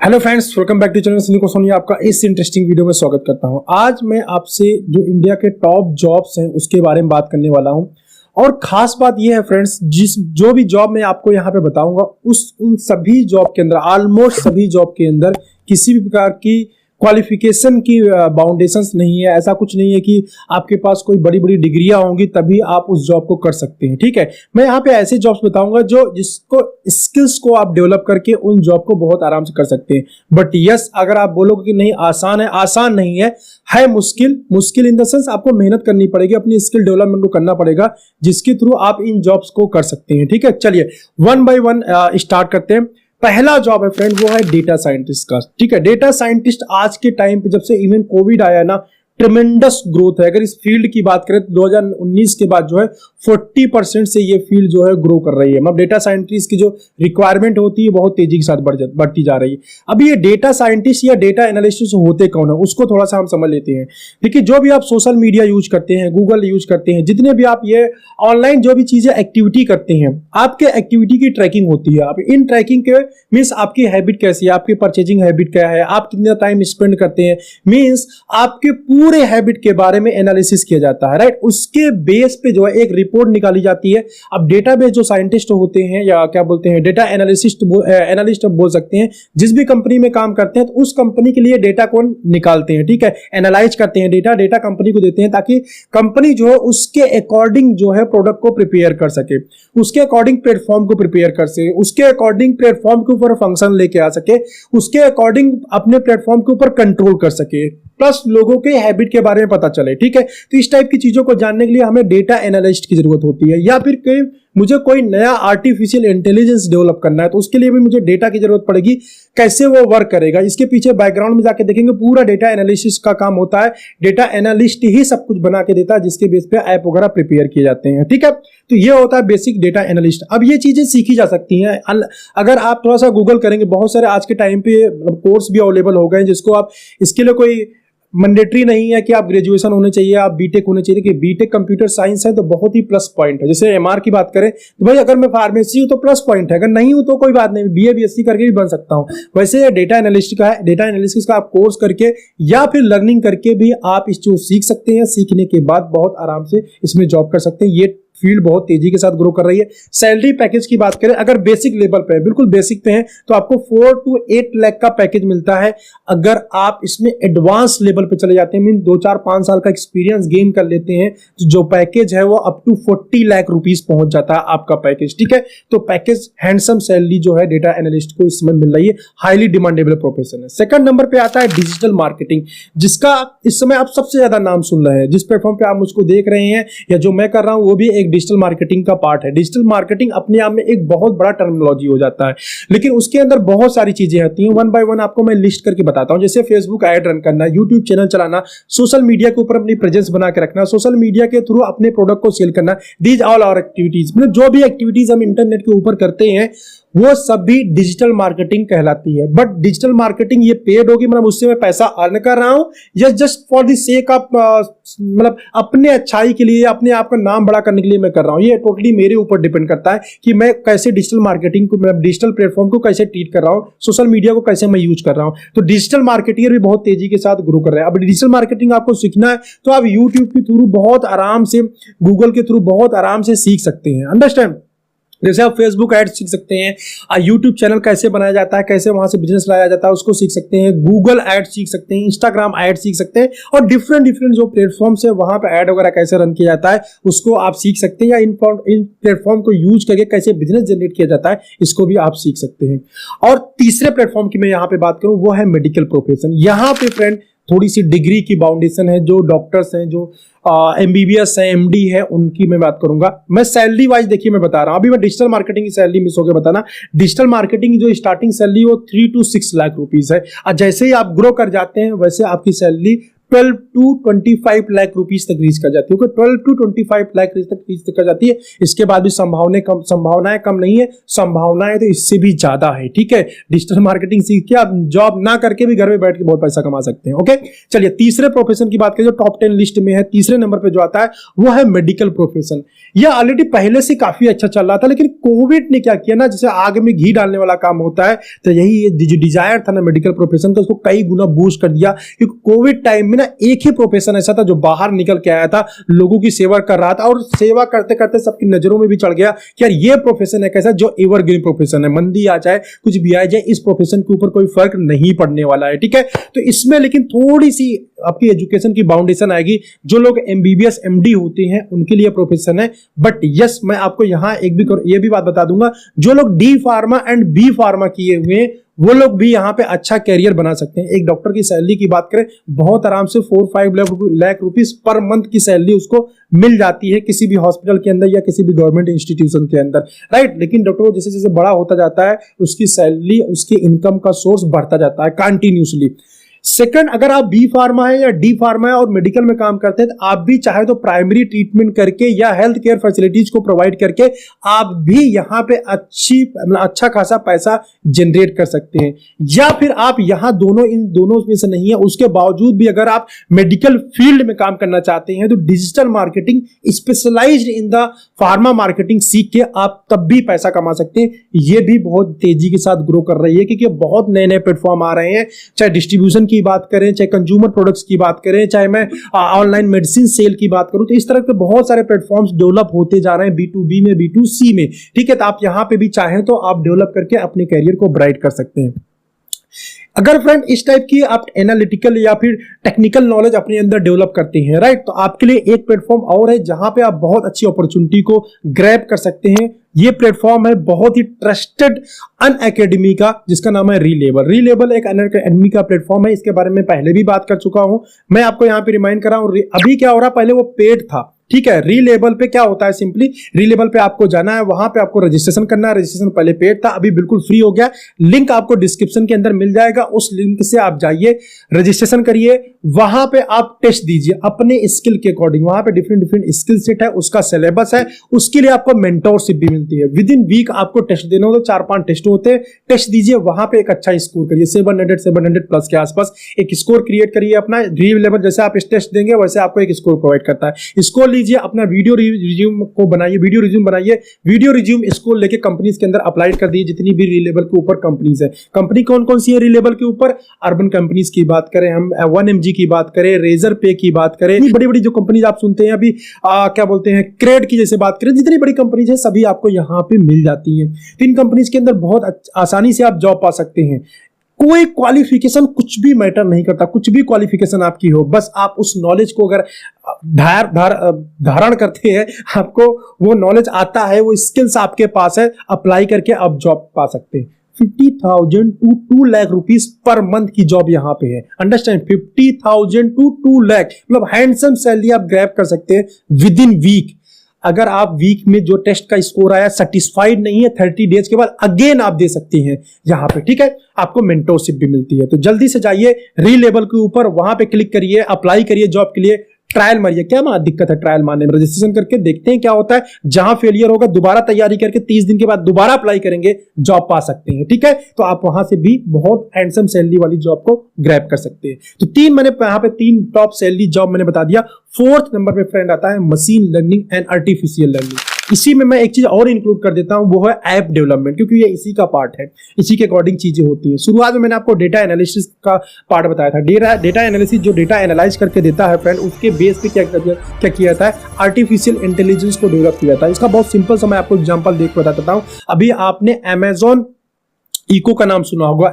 Hello friends, welcome back to channel Sunny Soni. आपका इस interesting video में स्वागत करता हूं। आज मैं आपसे जो इंडिया के टॉप जॉब्स हैं उसके बारे में बात करने वाला हूं। और खास बात यह है फ्रेंड्स, जो भी जॉब मैं आपको यहां पे बताऊंगा उन सभी जॉब के अंदर, ऑलमोस्ट सभी जॉब के अंदर किसी भी प्रकार की क्वालिफिकेशन की बाउंडेशंस नहीं है। ऐसा कुछ नहीं है कि आपके पास कोई बड़ी बड़ी डिग्रियां होंगी तभी आप उस जॉब को कर सकते हैं। ठीक है, मैं यहाँ पे ऐसे जॉब्स बताऊंगा जिसको स्किल्स को आप डेवलप करके उन जॉब को बहुत आराम से कर सकते हैं। बट यस, अगर आप बोलोगे कि नहीं आसान है, आसान नहीं है मुश्किल इन द सेंस आपको मेहनत करनी पड़ेगी, अपनी स्किल डेवलपमेंट को करना पड़ेगा, जिसके थ्रू आप इन जॉब्स को कर सकते हैं। ठीक है, चलिए वन बाय वन स्टार्ट करते हैं। पहला जॉब है फ्रेंड, वो है डेटा साइंटिस्ट का। ठीक है, डेटा साइंटिस्ट आज के टाइम पे जब से इवन कोविड आया ना, ट्रेमेंडस ग्रोथ है। अगर इस फील्ड की बात करें तो 2019 के बाद जो है 40% से ये फील्ड जो है ग्रो कर रही है। मतलब डेटा साइंटिस्ट की जो रिक्वायरमेंट होती है बहुत तेजी के साथ बढ़ती जा रही है। अभी ये डेटा साइंटिस्ट या डेटा एनालिस्ट होते कौन है उसको थोड़ा सा हम समझ लेते हैं। देखिए, जो भी आप सोशल मीडिया यूज करते हैं, गूगल यूज करते हैं, जितने भी आप ये ऑनलाइन जो भी चीजें एक्टिविटी करते हैं, आपके एक्टिविटी की ट्रैकिंग होती है। आप इन ट्रैकिंग के मीन्स आपकी हैबिट कैसी है, आपकी परचेजिंग हैबिट क्या है, आप कितना टाइम स्पेंड करते हैं, मीन्स आपके पूरे हैबिट के बारे में एनालिसिस किया जाता है। राइट, उसके बेस पे जो है एक रिपोर्ट निकाली जाती है। अब डेटाबेस जो साइंटिस्ट होते हैं या क्या बोलते हैं, डेटा एनालिस्ट बोल सकते हैं, जिस भी कंपनी में काम करते हैं तो उस कंपनी के लिए डेटा को निकालते हैं। ठीक है, एनालाइज करते हैं, डेटा कंपनी को देते हैं ताकि कंपनी जो है उसके अकॉर्डिंग जो है प्रोडक्ट को प्रिपेयर कर सके, उसके अकॉर्डिंग प्लेटफॉर्म को प्रिपेयर कर सके, उसके अकॉर्डिंग प्लेटफॉर्म के ऊपर फंक्शन लेके आ सके, उसके अकॉर्डिंग अपने प्लेटफॉर्म के ऊपर कंट्रोल कर सके, प्लस लोगों के हैबिट के बारे में पता चले। ठीक है, तो इस टाइप की चीजों को जानने के लिए हमें डेटा एनालिस्ट की जरूरत होती है। या फिर मुझे कोई नया आर्टिफिशियल इंटेलिजेंस डेवलप करना है तो उसके लिए भी मुझे डेटा की जरूरत पड़ेगी। कैसे वो वर्क करेगा, इसके पीछे बैकग्राउंड में जाके देखेंगे, पूरा डेटा एनालिसिस का काम होता है। डेटा एनालिस्ट ही सब कुछ बना के देता है, जिसके बेस पे ऐप वगैरह प्रिपेयर किए जाते हैं। ठीक है, तो ये होता है बेसिक डेटा एनालिस्ट। अब ये चीजें सीखी जा सकती हैं। अगर आप थोड़ा सा गूगल करेंगे, बहुत सारे आज के टाइम पे कोर्स भी अवेलेबल हो गए जिसको आप, इसके लिए कोई मैंडेटरी नहीं है कि आप ग्रेजुएशन होने चाहिए, आप बीटेक होने चाहिए। कि बीटेक कंप्यूटर साइंस है तो बहुत ही प्लस पॉइंट है। जैसे एमआर की बात करें तो भाई अगर मैं फार्मेसी हूं तो प्लस पॉइंट है, अगर नहीं हूं तो कोई बात नहीं, बीए बीएससी करके भी बन सकता हूं। वैसे डेटा एनालिस्ट का है, डेटा एनालिसिस का आप कोर्स करके या फिर लर्निंग करके भी आप इस चीज सीख सकते हैं। सीखने के बाद बहुत आराम से इसमें जॉब कर सकते हैं। ये फील्ड बहुत तेजी के साथ ग्रो कर रही है। सैलरी पैकेज की बात करें, अगर बेसिक लेवल पे है, बिल्कुल बेसिक पे है, तो आपको 4 to 8 लाख का पैकेज मिलता है। अगर आप इसमें एडवांस लेवल पे चले जाते हैं, मीन 2-4-5 साल का एक्सपीरियंस गेन कर लेते हैं, तो जो पैकेज है वो अप टू 40 लाख रुपीस पहुंच जाता है आपका पैकेज। ठीक है, तो पैकेज हैंडसम सैलरी जो है डेटा एनालिस्ट को इसमें मिल रही है। हाईली डिमांडेबल प्रोफेशन है। सेकंड नंबर पे आता है डिजिटल मार्केटिंग, जिसका इस समय आप सबसे ज्यादा नाम सुन रहे हैं। जिस प्लेटफॉर्म पे आप मुझको देख रहे हैं या जो मैं कर रहा हूं वो भी एक डिजिटल मार्केटिंग का पार्ट है। डिजिटल मार्केटिंग अपने आप में एक बहुत बड़ा टर्मिनोलॉजी हो जाता है, लेकिन उसके अंदर बहुत सारी चीजें होती हैं। वन बाय वन आपको मैं लिस्ट करके बताता हूं। जैसे फेसबुक ऐड रन करना, यूट्यूब चैनल चलाना, सोशल मीडिया के ऊपर अपनी प्रेजेंस बना के रखना, सोशल मीडिया के थ्रू अपने प्रोडक्ट को सेल करना, दीज ऑल आवर एक्टिविटीज। मतलब जो भी एक्टिविटीज हम इंटरनेट के ऊपर करते हैं वो सब भी डिजिटल मार्केटिंग कहलाती है। बट डिजिटल मार्केटिंग ये पेड होगी, मतलब उससे मैं पैसा अर्न कर रहा हूं या just for the sake of, मतलब अपने अच्छाई के लिए, अपने आप का नाम बड़ा करने के लिए मैं कर रहा हूं। ये टोटली मेरे ऊपर डिपेंड करता है कि मैं कैसे डिजिटल मार्केटिंग को, मतलब डिजिटल प्लेटफॉर्म को कैसे ट्रीट कर रहा हूं, सोशल मीडिया को कैसे मैं यूज कर रहा हूं। तो डिजिटल मार्केटिंग भी बहुत तेजी के साथ ग्रो कर रहे हैं। अब डिजिटल मार्केटिंग आपको सीखना है तो आप यूट्यूब के थ्रू बहुत आराम से, गूगल के थ्रू बहुत आराम से सीख सकते हैं। अंडरस्टैंड? जैसे आप फेसबुक एड सीख सकते हैं, यूट्यूब चैनल कैसे बनाया जाता है, कैसे वहां से बिजनेस लाया जाता है उसको सीख सकते हैं, गूगल एड सीख सकते हैं, इंस्टाग्राम एड सीख सकते हैं, और डिफरेंट जो प्लेटफॉर्म्स है वहां पे एड वगैरह कैसे रन किया जाता है उसको आप सीख सकते हैं। या इन प्लेटफॉर्म को यूज करके कैसे बिजनेस जनरेट किया जाता है इसको भी आप सीख सकते हैं। और तीसरे प्लेटफॉर्म की मैं यहाँ पे बात करूं वो है मेडिकल प्रोफेशन। यहाँ पे फ्रेंड थोड़ी सी डिग्री की बाउंडेशन है। जो डॉक्टर्स हैं, जो एमबीबीएस है, एमडी है, उनकी मैं बात करूंगा। मैं सैलरी वाइज देखिए मैं बता रहा हूं। अभी मैं डिजिटल मार्केटिंग की सैलरी मिस होकर बताना। डिजिटल मार्केटिंग की जो स्टार्टिंग सैलरी वो 3 to 6 लाख रुपीस है। और जैसे ही आप ग्रो कर जाते हैं वैसे आपकी सैलरी 12 टू 25 लाख रुपीस तक रीच कर जाती है। 12 टू 25 लाख तक रीच कर जाती है। इसके बाद भी संभावनाएं कम नहीं है, संभावनाएं तो इससे भी ज्यादा है। ठीक है, डिजिटल मार्केटिंग सीख के आप जॉब ना करके भी घर में बैठ के बहुत पैसा कमा सकते हैं। ओके, चलिए तीसरे प्रोफेशन की बात करें जो टॉप 10 लिस्ट में है, तीसरे नंबर पे जो आता है वो है मेडिकल प्रोफेशन। यह ऑलरेडी पहले से काफी अच्छा चल रहा था, लेकिन कोविड ने क्या किया ना, जैसे आग में घी डालने वाला काम होता है, तो यही जो डिजायर था ना मेडिकल प्रोफेशन का, उसको कई गुना बूस्ट कर दिया। क्योंकि कोविड टाइम में ना एक ही प्रोफेशन ऐसा था जो बाहर निकल के आया था, लोगों की सेवा कर रहा था, और सेवा करते करते सबकी नजरों में भी चढ़ गया कि यार ये प्रोफेशन है कैसा जो एवरग्रीन प्रोफेशन है, मंदी आ जाए कुछ भी आ जाए, इस प्रोफेशन के ऊपर कोई फर्क नहीं पड़ने वाला है। ठीक है, तो इसमें लेकिन थोड़ी सी आपकी एजुकेशन की बाउंडेशन आएगी। जो लोग एमबीबीएस एमडी होते हैं उनके लिए प्रोफेशन है, बट यस मैं आपको यहां ये भी बात बता दूंगा, जो लोग D pharma and B pharma किए हुए हैं वो लोग भी यहाँ पे अच्छा कैरियर बना सकते हैं। एक डॉक्टर की सैलरी की बात करें, बहुत आराम से 4-5 लाख रुपीस पर मंथ की सैलरी उसको मिल जाती है किसी भी हॉस्पिटल के अंदर या किसी भी गवर्नमेंट इंस्टीट्यूशन के अंदर, राइट। लेकिन डॉक्टर जैसे जैसे बड़ा होता जाता है उसकी सैलरी, उसकी इनकम का सोर्स बढ़ता जाता है कंटिन्यूसली। सेकंड, अगर आप बी फार्मा है या डी फार्मा है और मेडिकल में काम करते हैं तो आप भी चाहे तो प्राइमरी ट्रीटमेंट करके या हेल्थ केयर फैसिलिटीज को प्रोवाइड करके आप भी यहां पे अच्छा खासा पैसा जनरेट कर सकते हैं। या फिर आप यहां इन दोनों में से नहीं है, उसके बावजूद भी अगर आप मेडिकल फील्ड में काम करना चाहते हैं तो digital marketing specialised in the pharma marketing सीख के आप तब भी पैसा कमा सकते हैं। ये भी बहुत तेजी के साथ ग्रो कर रही है क्योंकि बहुत नए नए प्लेटफॉर्म आ रहे हैं, चाहे डिस्ट्रीब्यूशन की बात करें, चाहे कंज्यूमर प्रोडक्ट्स की बात करें, चाहे मैं ऑनलाइन मेडिसिन सेल की बात करूं, तो इस तरह के बहुत सारे प्लेटफॉर्म्स डेवलप होते जा रहे हैं B2B में, B2C में। ठीक है, तो आप यहां पे भी चाहें तो आप डेवलप करके अपने कैरियर को ब्राइट कर सकते हैं। अगर फ्रेंड इस टाइप की आप एनालिटिकल या फिर टेक्निकल नॉलेज अपने अंदर डेवलप करते हैं, राइट, तो आपके लिए एक प्लेटफॉर्म और है जहां पे आप बहुत अच्छी अपॉर्चुनिटी को ग्रैब कर सकते हैं। ये प्लेटफॉर्म है बहुत ही ट्रस्टेड अनअकैडमी का, जिसका नाम है रीलेबल। रीलेबल एक अनअकैडमी का प्लेटफॉर्म है, इसके बारे में पहले भी बात कर चुका हूं, मैं आपको यहां पे रिमाइंड कर रहा हूं। अभी क्या हो रहा, पहले वो पेड था। ठीक है, रीलेबल पे क्या होता है, सिंपली रीलेबल पे आपको जाना है, वहां पे आपको रजिस्ट्रेशन करना है। रजिस्ट्रेशन पहले पेड था, अभी बिल्कुल फ्री हो गया। लिंक आपको डिस्क्रिप्शन के अंदर मिल जाएगा, उस लिंक से आप जाइए, रजिस्ट्रेशन करिए, वहां पे आप टेस्ट दीजिए अपने स्किल के अकॉर्डिंग। वहां पे डिफरेंट डिफरेंट स्किल सेट है, उसका सिलेबस है, उसके लिए आपको मेंटोरशिप भी मिलती है। विद इन वीक आपको टेस्ट देना हो तो 4-5 टेस्ट होते हैं, टेस्ट दीजिए, वहां पे एक अच्छा स्कोर करिए, 700 प्लस के आसपास एक स्कोर क्रिएट करिए अपना। रीलेबल जैसे आप टेस्ट देंगे वैसे आपको एक स्कोर प्रोवाइड करता है। स्कोर लीजिए, अपना वीडियो रिज्यूम को बनाइए, वीडियो रिज्यूम बनाइए, वीडियो रिज्यूम स्कोर लेके कंपनीज के अंदर अप्लाई कर दीजिए, जितनी भी रीलेबल के ऊपर कंपनीज है। कंपनी कौन कौन सी है रीलेबल के ऊपर, अर्बन कंपनीज की बात करें हम, 1mg की बात करें, रेजर पे की बात करें, बड़ी बड़ी जो कंपनीज आप सुनते हैं अभी, क्या बोलते हैं, क्रेड की जैसे बात करें, जितनी बड़ी कंपनीज है सभी आपको यहां पे मिल जाती है। तो इन कंपनीज के अंदर बहुत आसानी से आप जॉब पा सकते हैं। कोई क्वालिफिकेशन कुछ भी मैटर नहीं करता, कुछ भी क्वालिफिकेशन आपकी हो, बस आप उस नॉलेज को अगर धारण करते हैं, आपको वो नॉलेज आता है, वो स्किल्स आपके पास है, अप्लाई करके आप जॉब पा सकते हैं। 50,000 to 2 lakh rupees per month की जॉब यहां पे है। अंडरस्टैंड, 50,000 to 2 लाख, मतलब हैंडसम सैलरी आप ग्रैब कर सकते हैं विद इन वीक। अगर आप वीक में जो टेस्ट का स्कोर आया सेटिस्फाइड नहीं है, 30 डेज के बाद अगेन आप दे सकते हैं यहां पे। ठीक है, आपको मेंटोरशिप भी मिलती है। तो जल्दी से जाइए रीलेबल के ऊपर, वहां पे क्लिक करिए, अप्लाई करिए जॉब के लिए, ट्रायल मारिए। क्या दिक्कत है ट्रायल मारने में, रजिस्ट्रेशन करके देखते हैं क्या होता है। जहां फेलियर होगा दोबारा तैयारी करके 30 दिन के बाद दोबारा अप्लाई करेंगे, जॉब पा सकते हैं। ठीक है, तो आप वहां से भी बहुत हैंडसम सैलरी वाली जॉब को ग्रैब कर सकते हैं। तो यहां पे 3 टॉप सैलरी जॉब मैंने बता दिया। 4th नंबर पे फ्रेंड आता है machine learning and artificial learning. इसी में मैं एक चीज और इंक्लूड कर देता हूं, वो है ऐप डेवलपमेंट, क्योंकि ये इसी का पार्ट है, इसी के अकॉर्डिंग चीजें होती हैं। शुरुआत में मैंने आपको डेटा एनालिसिस का पार्ट बताया था। डेटा एनालिसिस जो डेटा एनालाइज करके देता है फ्रेंड, उसके बेस पे क्या किया जाता है, आर्टिफिशियल इंटेलिजेंस को डेवलप किया जाता है। इसका बहुत सिंपल सा मैं आपको एग्जांपल देख बता देता हूं। अभी आपने अमेजॉन इको का नाम सुना होगा,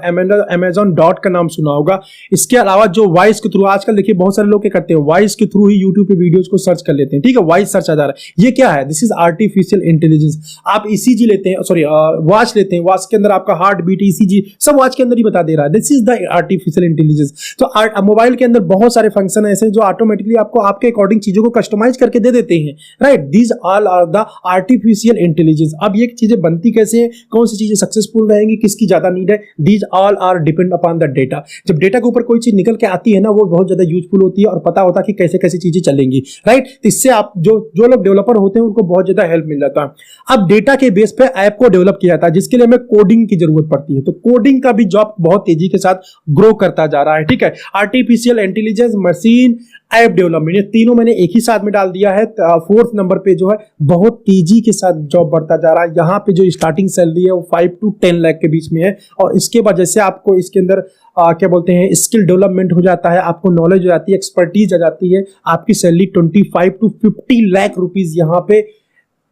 अमेजॉन डॉट का नाम सुना होगा। इसके अलावा जो वॉइस के थ्रू, आजकल देखिए बहुत सारे लोग क्या करते हैं, वॉइस के थ्रू ही यूट्यूब पे वीडियोस को सर्च कर लेते हैं। ठीक है, वॉइस सर्च आ जा रहा है, ये क्या है, दिस इज आर्टिफिशियल इंटेलिजेंस। आप ईसीजी लेते हैं, सॉरी वॉच लेते हैं, वॉच के अंदर आपका हार्ट बीट, ईसीजी सब वॉच के अंदर ही बता दे रहा है। This is the artificial intelligence. तो मोबाइल के अंदर बहुत सारे फंक्शन ऐसे जो ऑटोमेटिकली आपको आपके अकॉर्डिंग चीजों को कस्टमाइज करके दे देते हैं, right. These all are the artificial intelligence. अब ये चीजें बनती कैसे हैं, कौन सी चीजें सक्सेसफुल रहेंगी, किसकी की ज्यादा नीड है, these all are depend upon the data. जब डेटा के ऊपर कोई चीज निकल के आती है ना, वो बहुत ज्यादा यूजफुल होती है और पता होता है कि कैसे कैसे चीजें चलेंगी, राइट। तो इससे आप जो लोग डेवलपर होते हैं उनको बहुत ज्यादा हेल्प मिल जाता है। अब डेटा के बेस पे ऐप को डेवलप किया जाता है, जिसके लिए हमें कोडिंग की जरूरत पड़ती है। तो कोडिंग का भी जॉब बहुत तेजी के साथ ग्रो करता जा रहा है, ठीक है। Artificial intelligence, machine, app development, ये तीनों मैंने एक ही साथ में डाल दिया है। 4th नंबर पे जो है बहुत तेजी के साथ जॉब बढ़ता जा रहा है। यहाँ पे जो स्टार्टिंग सैलरी है वो 5 to 10 लाख के बीच में है। और इसके बाद जैसे आपको इसके अंदर क्या बोलते हैं, स्किल डेवलपमेंट हो जाता है, आपको नॉलेज हो जाती है, एक्सपर्टीज आ जाती है, आपकी सैलरी 25 to 50 लाख रुपीज यहाँ पे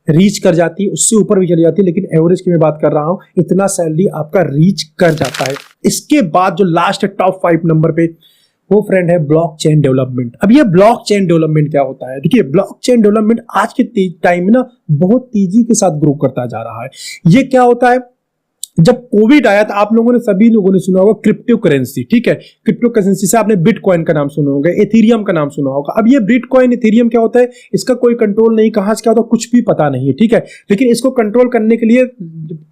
रीच कर जाती है। उससे ऊपर भी चली जाती है, लेकिन एवरेज की मैं बात कर रहा हूं, इतना सैलरी आपका रीच कर जाता है। इसके बाद जो लास्ट है टॉप 5 नंबर पे, वो फ्रेंड है ब्लॉकचेन डेवलपमेंट। अब ये ब्लॉकचेन डेवलपमेंट क्या होता है? देखिए, ब्लॉकचेन डेवलपमेंट आज के टाइम में ना बहुत तेजी के साथ ग्रो करता जा रहा है। ये क्या होता है, जब कोविड आया तो आप लोगों ने, सभी लोगों ने सुना होगा क्रिप्टो करेंसी, ठीक है। क्रिप्टो करेंसी से आपने बिटकॉइन का नाम सुना होगा, एथेरियम का नाम सुना होगा। अब ये बिटकॉइन, एथेरियम क्या होता है, इसका कोई कंट्रोल नहीं, कहां से क्या होता है कुछ भी पता नहीं है, ठीक है। लेकिन इसको कंट्रोल करने के लिए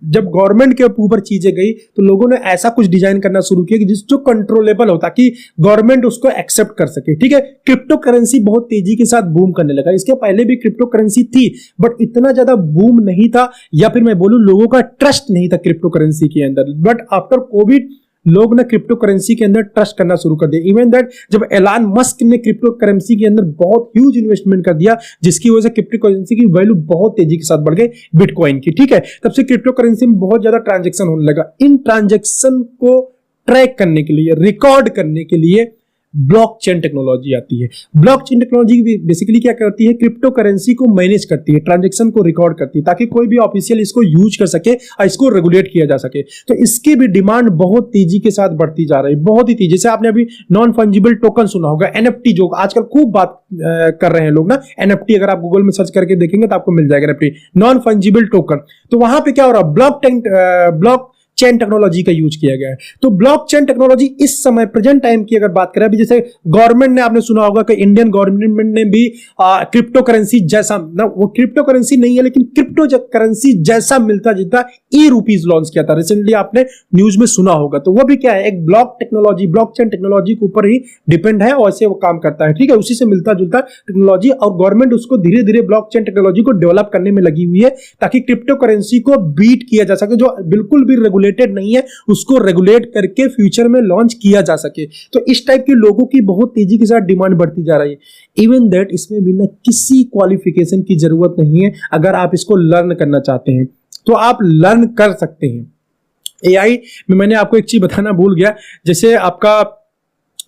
जब गवर्नमेंट के ऊपर चीजें गई तो लोगों ने ऐसा कुछ डिजाइन करना शुरू किया कि जो कंट्रोलेबल हो, ताकि गवर्नमेंट उसको एक्सेप्ट कर सके, ठीक है। क्रिप्टो करेंसी बहुत तेजी के साथ बूम करने लगा। इसके पहले भी क्रिप्टो करेंसी थी, बट इतना ज्यादा बूम नहीं था, या फिर मैं बोलूं लोगों का ट्रस्ट नहीं था क्रिप्टो करेंसी के अंदर। बट आफ्टर कोविड लोग ने क्रिप्टो करेंसी के अंदर ट्रस्ट करना शुरू कर दिया। इवन दैट जब एलन मस्क ने क्रिप्टो करेंसी के अंदर बहुत ह्यूज इन्वेस्टमेंट कर दिया, जिसकी वजह से क्रिप्टो करेंसी की वैल्यू बहुत तेजी के साथ बढ़ गई बिटकॉइन की, ठीक है। तब से क्रिप्टो करेंसी में बहुत ज्यादा ट्रांजैक्शन होने लगा। इन ट्रांजैक्शन को ट्रैक करने के लिए, रिकॉर्ड करने के लिए ब्लॉकचेन टेक्नोलॉजी आती है। ब्लॉकचेन टेक्नोलॉजी बेसिकली क्या करती है, क्रिप्टो करेंसी को मैनेज करती है, ट्रांजैक्शन को रिकॉर्ड करती है, ताकि कोई भी ऑफिशियल इसको यूज कर सके और इसको रेगुलेट किया जा सके। तो इसकी भी डिमांड बहुत तेजी के साथ बढ़ती जा रही है, बहुत ही तेजी। जैसे आपने अभी नॉन फंजिबल टोकन सुना होगा, एनएफटी, जो आजकल खूब बात कर रहे हैं लोग ना, एनएफटी अगर आप गूगल में सर्च करके देखेंगे तो आपको मिल जाएगा एनएफटी, नॉन फंजिबल टोकन। तो वहां पे क्या हो रहा है, ब्लॉकचेन टेक्नोलॉजी का यूज किया गया है। तो ब्लॉकचेन टेक्नोलॉजी इस समय प्रेजेंट टाइम की अगर बात करें, अभी जैसे गवर्नमेंट ने, आपने सुना होगा कि इंडियन गवर्नमेंट ने भी क्रिप्टो करेंसी जैसा ना, वो क्रिप्टो करेंसी नहीं है लेकिन क्रिप्टो करेंसी जैसा मिलता जुलता ई रुपीज लॉन्च किया था रिसेंटली, आपने न्यूज में सुना होगा। तो वो भी क्या है, एक ब्लॉकचेन टेक्नोलॉजी के ऊपर ही डिपेंड है और ऐसे वो काम करता है, ठीक है। उसी से मिलता जुलता टेक्नोलॉजी, और गवर्नमेंट उसको धीरे धीरे ब्लॉकचेन टेक्नोलॉजी को डेवलप करने में लगी हुई है, ताकि क्रिप्टो करेंसी को बीट किया जा सके, जो बिल्कुल भी रेगुलेटेड नहीं है उसको रेगुलेट करके फ्यूचर में लॉन्च किया जा सके। तो इस टाइप के लोगों की बहुत तेजी के साथ डिमांड बढ़ती जा रही है। इवन दैट इसमें बिना किसी क्वालिफिकेशन की जरूरत नहीं है। अगर आप इसको लर्न करना चाहते हैं तो आप लर्न कर सकते हैं। एआई में मैंने आपको एक चीज बताना भूल गया, जैसे आपका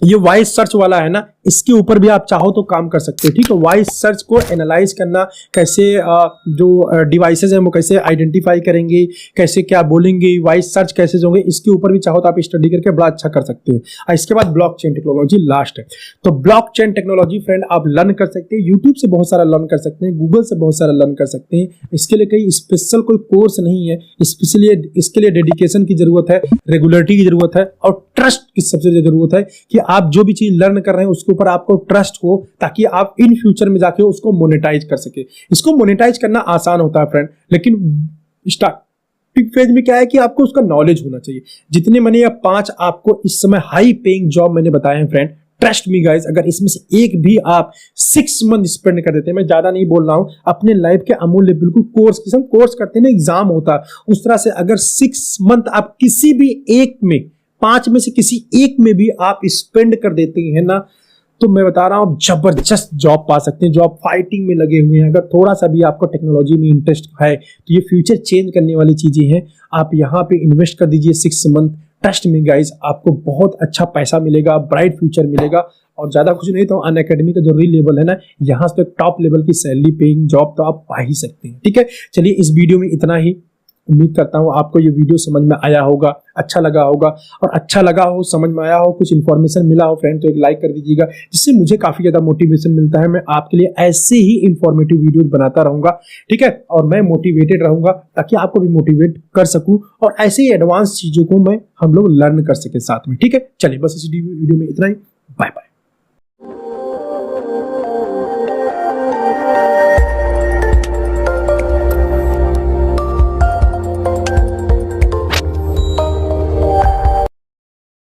ये वॉइस सर्च वाला है ना, इसके ऊपर भी आप चाहो तो काम कर सकते हो, ठीक है। वॉइस सर्च को एनालाइज करना, कैसे जो डिवाइसेस हैं वो कैसे आइडेंटिफाई करेंगे, कैसे क्या बोलेंगे, वॉइस सर्च कैसे होंगे, इसके ऊपर भी चाहो तो आप स्टडी करके बड़ा अच्छा कर सकते हो। और इसके बाद ब्लॉकचेन टेक्नोलॉजी लास्ट है। तो ब्लॉकचेन टेक्नोलॉजी फ्रेंड आप लर्न कर सकते हैं, यूट्यूब से बहुत सारा लर्न कर सकते हैं, गूगल से बहुत सारा लर्न कर सकते हैं। इसके लिए कई स्पेशल कोई कोर्स नहीं है, स्पेशली इसके लिए डेडिकेशन की जरूरत है, रेगुलरिटी की जरूरत है, और ट्रस्ट की सबसे ज्यादा जरूरत है कि आप जो भी चीज लर्न कर रहे हैं उसके ऊपर आपको ट्रस्ट हो, ताकि आप इन फ्यूचर में जाके उसको मोनेटाइज कर सके। इसको मोनेटाइज करना आसान होता है फ्रेंड, लेकिन स्टार्टिंग फेज में क्या है कि आपको उसका नॉलेज होना चाहिए। जितने मैंने या 5 आपको इस समय हाई पेइंग जॉब मैंने बताए हैं फ्रेंड, ट्रस्ट मी गाइस, अगर इसमें से एक भी आप 6 मंथ स्पेंड कर देते हैं, मैं ज्यादा नहीं बोल रहा हूं, अपने लाइफ के अमूल्य, बिल्कुल कोर्स किस्म कोर्स करते हैं ना, एग्जाम होता है उस तरह से, अगर 6 मंथ आप किसी भी एक में, 5 में से किसी एक में भी आप स्पेंड कर देते हैं ना, तो मैं बता रहा हूं आप जबरदस्त जॉब पा सकते हैं। जो आप फाइटिंग में लगे हुए हैं, अगर थोड़ा सा भी आपको टेक्नोलॉजी में इंटरेस्ट है तो ये फ्यूचर चेंज करने वाली चीजें हैं। आप यहाँ पे इन्वेस्ट कर दीजिए 6 मंथ, ट्रस्ट में गाइज आपको बहुत अच्छा पैसा मिलेगा, ब्राइट फ्यूचर मिलेगा। और ज्यादा कुछ नहीं तो अनअकैडमी का जो रील लेवल है ना, यहाँ से टॉप लेवल की सैलरी पेइंग जॉब तो आप पा ही सकते हैं, ठीक है। चलिए इस वीडियो में इतना ही। उम्मीद करता हूँ आपको ये वीडियो समझ में आया होगा, अच्छा लगा होगा, और अच्छा लगा हो, समझ में आया हो, कुछ इन्फॉर्मेशन मिला हो फ्रेंड, तो एक लाइक कर दीजिएगा, जिससे मुझे काफी ज्यादा मोटिवेशन मिलता है। मैं आपके लिए ऐसे ही इंफॉर्मेटिव वीडियोस बनाता रहूंगा, ठीक है, और मैं मोटिवेटेड रहूंगा ताकि आपको भी मोटिवेट कर सकूं, और ऐसे ही एडवांस चीजों को हम लोग लर्न कर सके साथ में, ठीक है। चलिए बस इस वीडियो में इतना ही, बाय बाय।